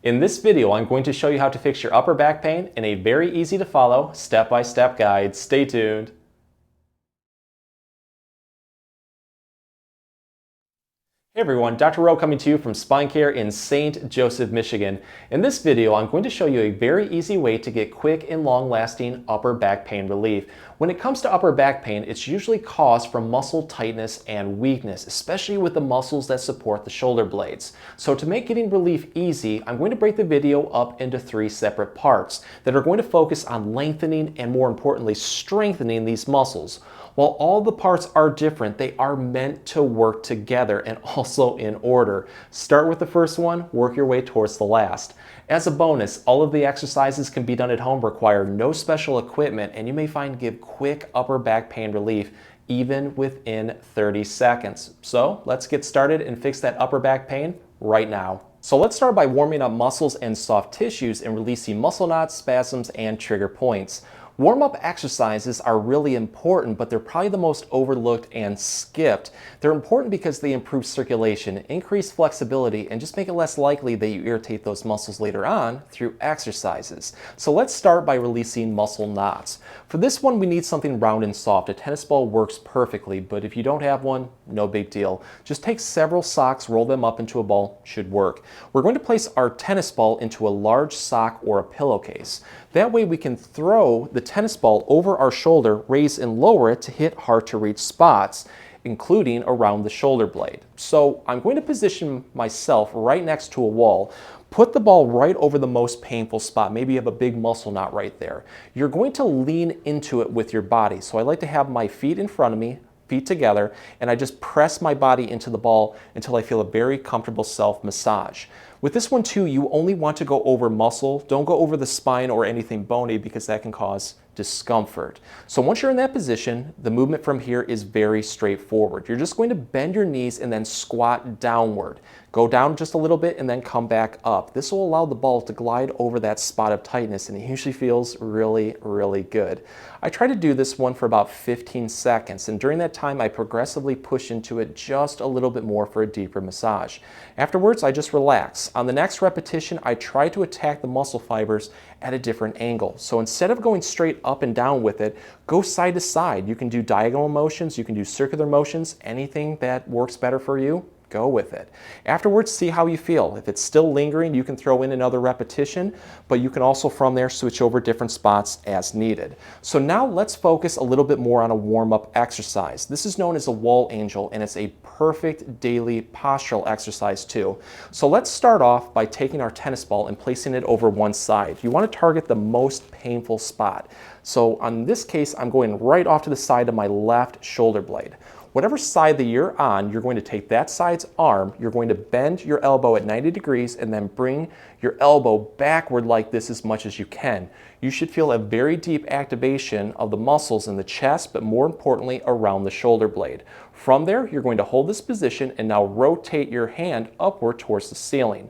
In this video, I'm going to show you how to fix your upper back pain in a very easy to follow, step-by-step guide. Stay tuned. Hey everyone, Dr. Rowe coming to you from SpineCare in St. Joseph, Michigan. In this video, I'm going to show you a very easy way to get quick and long-lasting upper back pain relief. When it comes to upper back pain, it's usually caused from muscle tightness and weakness, especially with the muscles that support the shoulder blades. So to make getting relief easy, I'm going to break the video up into 3 separate parts that are going to focus on lengthening and, more importantly, strengthening these muscles. While all the parts are different, they are meant to work together and also in order. Start with the first one, work your way towards the last. As a bonus, all of the exercises can be done at home, require no special equipment, and you may find give quick upper back pain relief even within 30 seconds. So let's get started and fix that upper back pain right now. So let's start by warming up muscles and soft tissues and releasing muscle knots, spasms, and trigger points. Warm-up exercises are really important, but they're probably the most overlooked and skipped. They're important because they improve circulation, increase flexibility, and just make it less likely that you irritate those muscles later on through exercises. So let's start by releasing muscle knots. For this one, we need something round and soft. A tennis ball works perfectly, but if you don't have one, no big deal. Just take several socks, roll them up into a ball, should work. We're going to place our tennis ball into a large sock or a pillowcase. That way we can throw the tennis ball over our shoulder, raise and lower it to hit hard to reach spots, including around the shoulder blade. So I'm going to position myself right next to a wall, put the ball right over the most painful spot. Maybe you have a big muscle knot right there. You're going to lean into it with your body. So I like to have my feet in front of me, feet together, and I just press my body into the ball until I feel a very comfortable self-massage. With this one too, you only want to go over muscle. Don't go over the spine or anything bony because that can cause discomfort. So once you're in that position, the movement from here is very straightforward. You're just going to bend your knees and then squat downward. Go down just a little bit and then come back up. This will allow the ball to glide over that spot of tightness, and it usually feels really, really good. I try to do this one for about 15 seconds, and during that time I progressively push into it just a little bit more for a deeper massage. Afterwards, I just relax. On the next repetition, I try to attack the muscle fibers at a different angle. So instead of going straight up and down with it, go side to side. You can do diagonal motions, you can do circular motions, anything that works better for you, go with it. Afterwards, see how you feel. If it's still lingering, you can throw in another repetition, but you can also from there switch over different spots as needed. So now let's focus a little bit more on a warm-up exercise. This is known as a wall angel, and it's a perfect daily postural exercise too. So let's start off by taking our tennis ball and placing it over one side. You want to target the most painful spot. So on this case, I'm going right off to the side of my left shoulder blade. Whatever side that you're on, you're going to take that side's arm, you're going to bend your elbow at 90 degrees and then bring your elbow backward like this as much as you can. You should feel a very deep activation of the muscles in the chest, but more importantly around the shoulder blade. From there, you're going to hold this position and now rotate your hand upward towards the ceiling.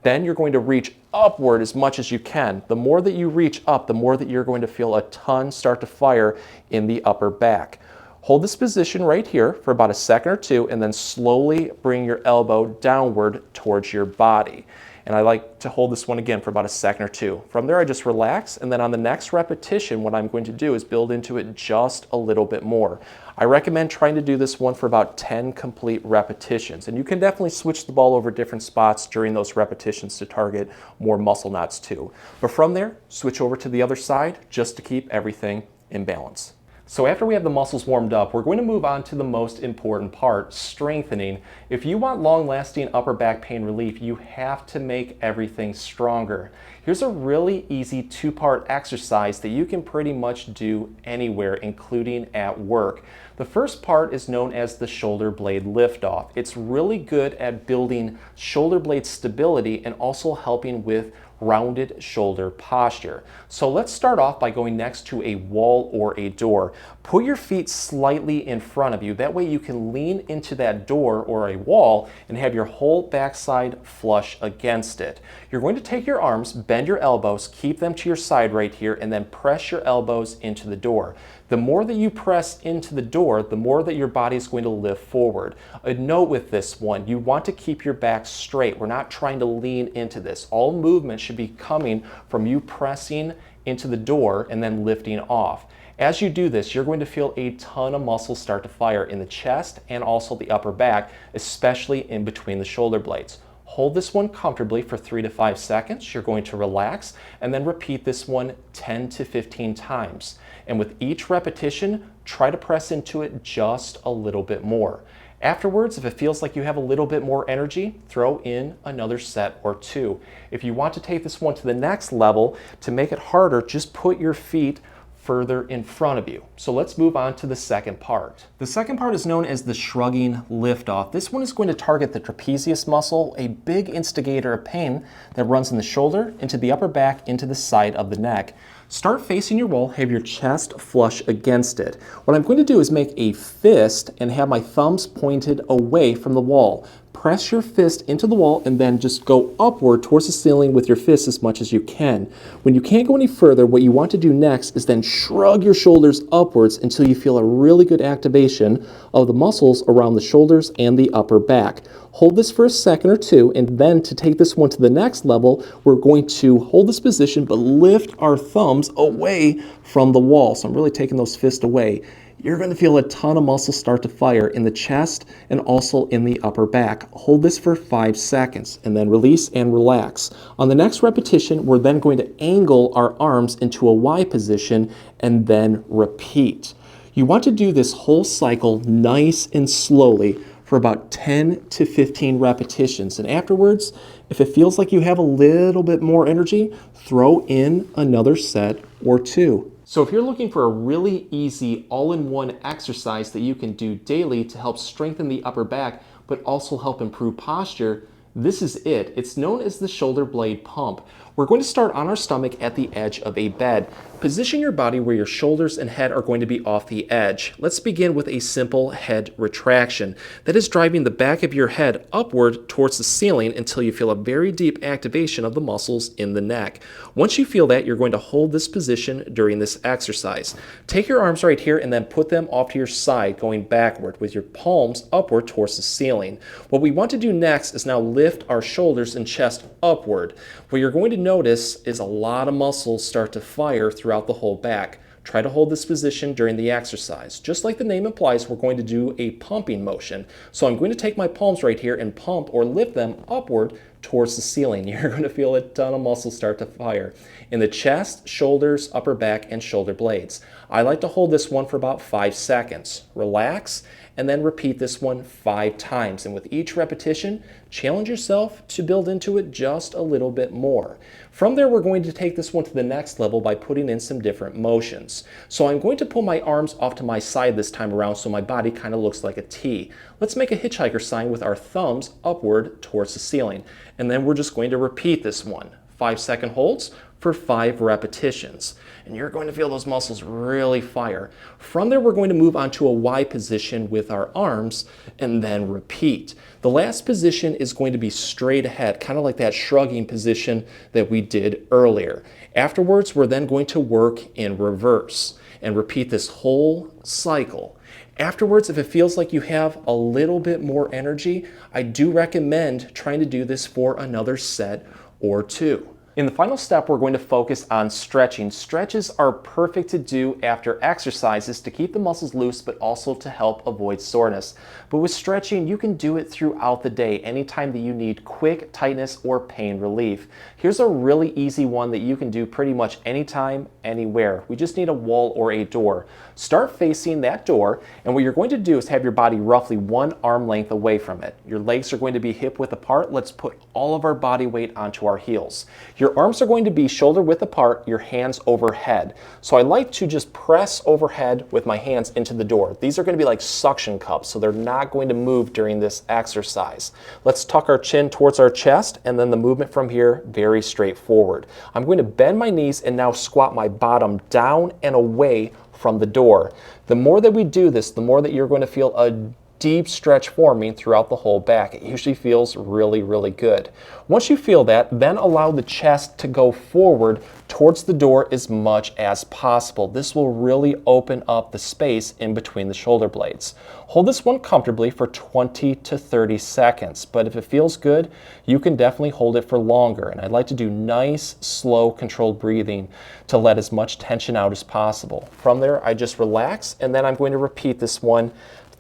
Then you're going to reach upward as much as you can. The more that you reach up, the more that you're going to feel a ton start to fire in the upper back. Hold this position right here for about a second or two and then slowly bring your elbow downward towards your body. And I like to hold this one again for about a second or two. From there, I just relax, and then on the next repetition, what I'm going to do is build into it just a little bit more. I recommend trying to do this one for about 10 complete repetitions, and you can definitely switch the ball over different spots during those repetitions to target more muscle knots too. But from there, switch over to the other side just to keep everything in balance. So after we have the muscles warmed up, we're going to move on to the most important part, strengthening. If you want long-lasting upper back pain relief, you have to make everything stronger. Here's a really easy 2-part exercise that you can pretty much do anywhere, including at work. The first part is known as the shoulder blade liftoff. It's really good at building shoulder blade stability and also helping with rounded shoulder posture. So let's start off by going next to a wall or a door. Put your feet slightly in front of you. That way you can lean into that door or a wall and have your whole backside flush against it. You're going to take your arms, bend your elbows, keep them to your side right here, and then press your elbows into the door. The more that you press into the door, the more that your body is going to lift forward. A note with this one, you want to keep your back straight. We're not trying to lean into this. All movement should be coming from you pressing into the door and then lifting off. As you do this, you're going to feel a ton of muscles start to fire in the chest and also the upper back, especially in between the shoulder blades. Hold this one comfortably for 3 to 5 seconds. You're going to relax and then repeat this one 10 to 15 times. And with each repetition, try to press into it just a little bit more. Afterwards, if it feels like you have a little bit more energy, throw in another set or 2. If you want to take this one to the next level, to make it harder, just put your feet further in front of you. So let's move on to the second part. The second part is known as the shrugging liftoff. This one is going to target the trapezius muscle, a big instigator of pain that runs in the shoulder, into the upper back, into the side of the neck. Start facing your wall, have your chest flush against it. What I'm going to do is make a fist and have my thumbs pointed away from the wall. Press your fist into the wall and then just go upward towards the ceiling with your fist as much as you can. When you can't go any further, what you want to do next is then shrug your shoulders upwards until you feel a really good activation of the muscles around the shoulders and the upper back. Hold this for a second or 2, and then to take this one to the next level, we're going to hold this position but lift our thumbs away from the wall. So I'm really taking those fists away. You're going to feel a ton of muscles start to fire in the chest and also in the upper back. Hold this for 5 seconds and then release and relax. On the next repetition, we're then going to angle our arms into a Y position and then repeat. You want to do this whole cycle nice and slowly for about 10 to 15 repetitions. And afterwards, if it feels like you have a little bit more energy, throw in another set or 2. So if you're looking for a really easy all-in-one exercise that you can do daily to help strengthen the upper back, but also help improve posture, this is it. It's known as the shoulder blade pump. We're going to start on our stomach at the edge of a bed. Position your body where your shoulders and head are going to be off the edge. Let's begin with a simple head retraction. That is driving the back of your head upward towards the ceiling until you feel a very deep activation of the muscles in the neck. Once you feel that, you're going to hold this position during this exercise. Take your arms right here and then put them off to your side, going backward with your palms upward towards the ceiling. What we want to do next is now lift our shoulders and chest upward. What you're going to notice is a lot of muscles start to fire throughout the whole back. Try to hold this position during the exercise. Just like the name implies, we're going to do a pumping motion. So I'm going to take my palms right here and pump or lift them upward towards the ceiling. You're going to feel a ton of muscles start to fire in the chest, shoulders, upper back, and shoulder blades. I like to hold this one for about 5 seconds. Relax, and then repeat this one 5 times. And with each repetition, challenge yourself to build into it just a little bit more. From there, we're going to take this one to the next level by putting in some different motions. So I'm going to pull my arms off to my side this time around so my body kind of looks like a T. Let's make a hitchhiker sign with our thumbs upward towards the ceiling. And then we're just going to repeat this one. 5-second holds for 5 repetitions. And you're going to feel those muscles really fire. From there, we're going to move on to a Y position with our arms and then repeat. The last position is going to be straight ahead, kind of like that shrugging position that we did earlier. Afterwards, we're then going to work in reverse and repeat this whole cycle. Afterwards, if it feels like you have a little bit more energy, I do recommend trying to do this for another set or 2. In the final step, we're going to focus on stretching. Stretches are perfect to do after exercises to keep the muscles loose, but also to help avoid soreness. But with stretching, you can do it throughout the day, anytime that you need quick tightness or pain relief. Here's a really easy one that you can do pretty much anytime, anywhere. We just need a wall or a door. Start facing that door, and what you're going to do is have your body roughly 1 arm length away from it. Your legs are going to be hip width apart. Let's put all of our body weight onto our heels. Your arms are going to be shoulder width apart, your hands overhead. So I like to just press overhead with my hands into the door. These are going to be like suction cups, so they're not going to move during this exercise. Let's tuck our chin towards our chest, and then the movement from here, very straightforward. I'm going to bend my knees and now squat my bottom down and away from the door. The more that we do this, the more that you're going to feel a deep stretch forming throughout the whole back. It usually feels really, really good. Once you feel that, then allow the chest to go forward towards the door as much as possible. This will really open up the space in between the shoulder blades. Hold this one comfortably for 20 to 30 seconds, but if it feels good, you can definitely hold it for longer. And I'd like to do nice, slow, controlled breathing to let as much tension out as possible. From there, I just relax, and then I'm going to repeat this one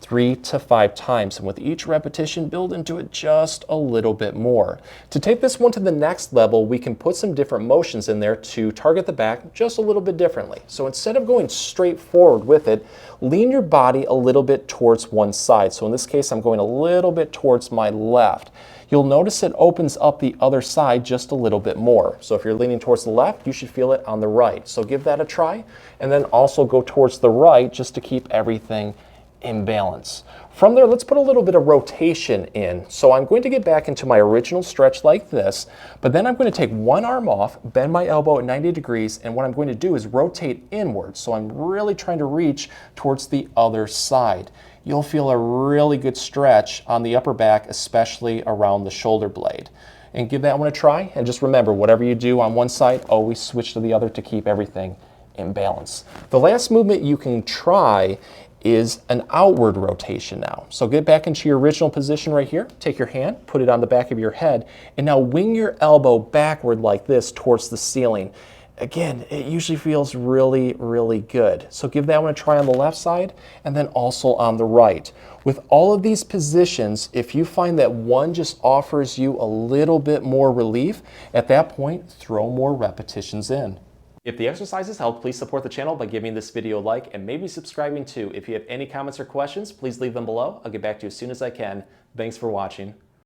3 to 5 times, and with each repetition build into it just a little bit more. To take this one to the next level, we can put some different motions in there to target the back just a little bit differently. So instead of going straight forward with it, lean your body a little bit towards one side. So in this case, I'm going a little bit towards my left. You'll notice it opens up the other side just a little bit more. So if you're leaning towards the left, you should feel it on the right. So give that a try, and then also go towards the right just to keep everything in balance. From there, let's put a little bit of rotation in. So I'm going to get back into my original stretch like this, but then I'm going to take one arm off, bend my elbow at 90 degrees, and what I'm going to do is rotate inward. So I'm really trying to reach towards the other side. You'll feel a really good stretch on the upper back, especially around the shoulder blade. And give that one a try, and just remember, whatever you do on one side, always switch to the other to keep everything in balance. The last movement you can try is an outward rotation now. So get back into your original position right here. Take your hand, put it on the back of your head, and now wing your elbow backward like this towards the ceiling. Again, it usually feels really, really good. So give that one a try on the left side and then also on the right. With all of these positions, if you find that one just offers you a little bit more relief, at that point, throw more repetitions in. If the exercises helped, please support the channel by giving this video a like and maybe subscribing too. If you have any comments or questions, please leave them below. I'll get back to you as soon as I can. Thanks for watching.